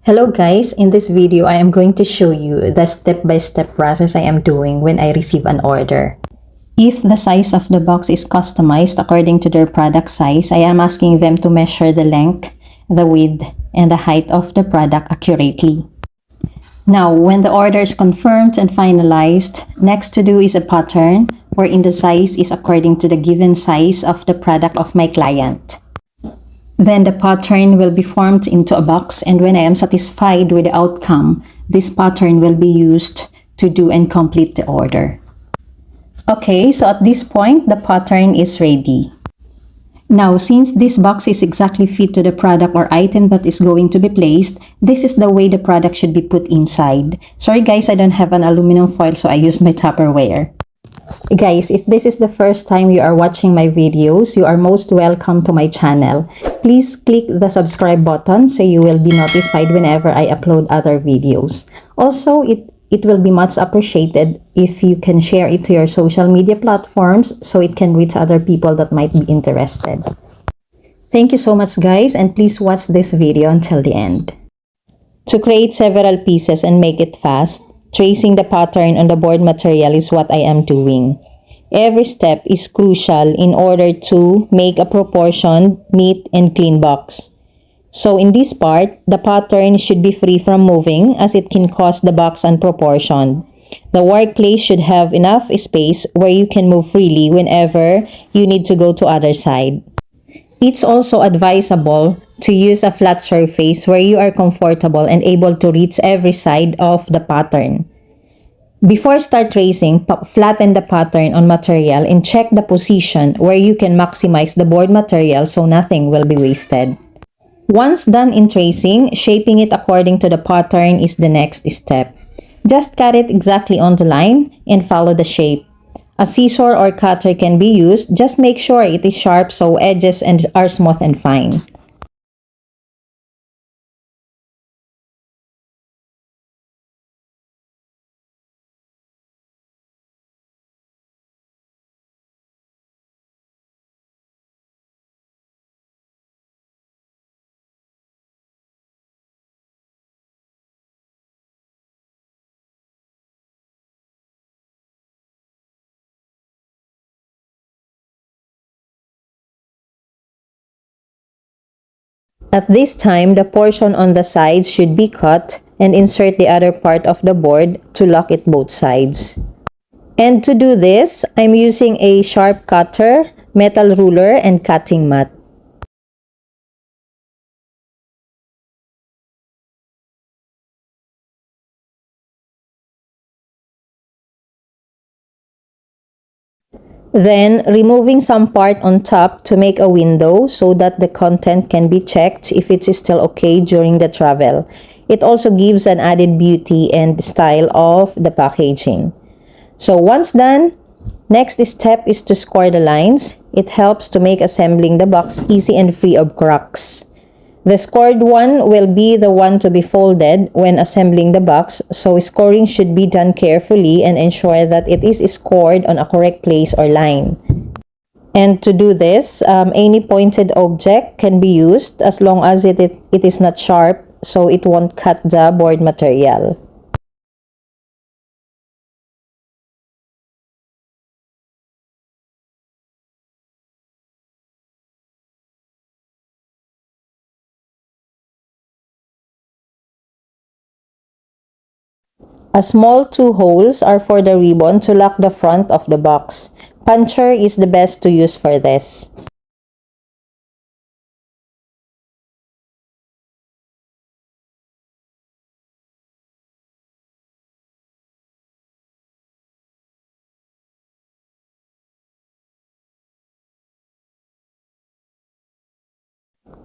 Hello guys, in this video I am going to show you the step-by-step process I am doing when I receive an order. If the size of the box is customized according to their product size, I am asking them to measure the length, the width, and the height of the product accurately. Now, when the order is confirmed and finalized, next to do is a pattern wherein the size is according to the given size of the product of my client. Then the pattern will be formed into a box, and when I am satisfied with the outcome, this pattern will be used to do and complete the order. Okay, so at this point, the pattern is ready. Now, since this box is exactly fit to the product or item that is going to be placed, this is the way the product should be put inside. Sorry guys, I don't have an aluminum foil, so I use my Tupperware. Guys, if this is the first time you are watching my videos, you are most welcome to my channel. Please click the subscribe button so you will be notified whenever I upload other videos. Also, it will be much appreciated if you can share it to your social media platforms so it can reach other people that might be interested. Thank you so much guys, and please watch this video until the end. To create several pieces and make it fast, tracing the pattern on the board material is what I am doing. Every step is crucial in order to make a proportioned, neat, and clean box. So in this part, the pattern should be free from moving as it can cause the box unproportioned. The workplace should have enough space where you can move freely whenever you need to go to other side. It's also advisable to use a flat surface where you are comfortable and able to reach every side of the pattern. Before start tracing, flatten the pattern on material and check the position where you can maximize the board material so nothing will be wasted. Once done in tracing, shaping it according to the pattern is the next step. Just cut it exactly on the line and follow the shape. A scissor or cutter can be used, just make sure it is sharp so edges are smooth and fine. At this time, the portion on the sides should be cut and insert the other part of the board to lock it both sides. And to do this, I'm using a sharp cutter, metal ruler, and cutting mat. Then, removing some part on top to make a window so that the content can be checked if it is still okay during the travel. It also gives an added beauty and style of the packaging. So once done, next step is to score the lines. It helps to make assembling the box easy and free of cracks. The scored one will be the one to be folded when assembling the box, so scoring should be done carefully and ensure that it is scored on a correct place or line. And to do this, any pointed object can be used as long as it is not sharp, so it won't cut the board material. A small 2 holes are for the ribbon to lock the front of the box. Puncher is the best to use for this.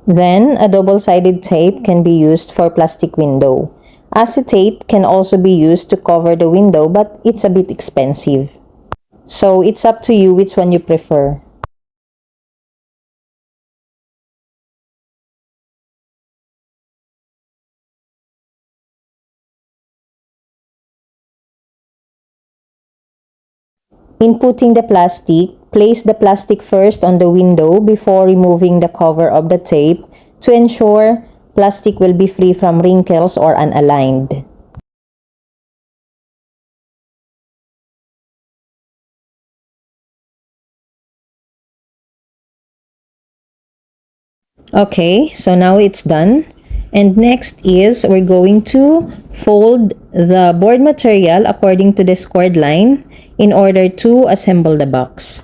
Then, a double-sided tape can be used for plastic window. Acetate can also be used to cover the window, but it's a bit expensive. So, it's up to you which one you prefer. In putting the plastic, place the plastic first on the window before removing the cover of the tape to ensure plastic will be free from wrinkles or unaligned. Okay, so now it's done. And next is we're going to fold the board material according to this cord line in order to assemble the box.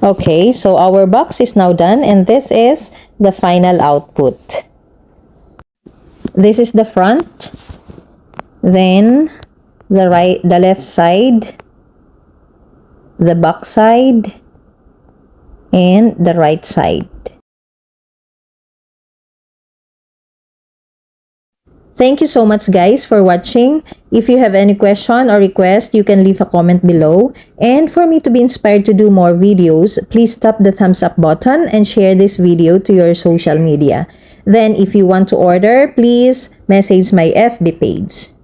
Okay, so our box is now done and this is the final output. This is the front, then the left side, the back side, and the right side. Thank you so much guys for watching. If you have any question or request, you can leave a comment below. And for me to be inspired to do more videos, please tap the thumbs up button and share this video to your social media. Then if you want to order, please message my FB page.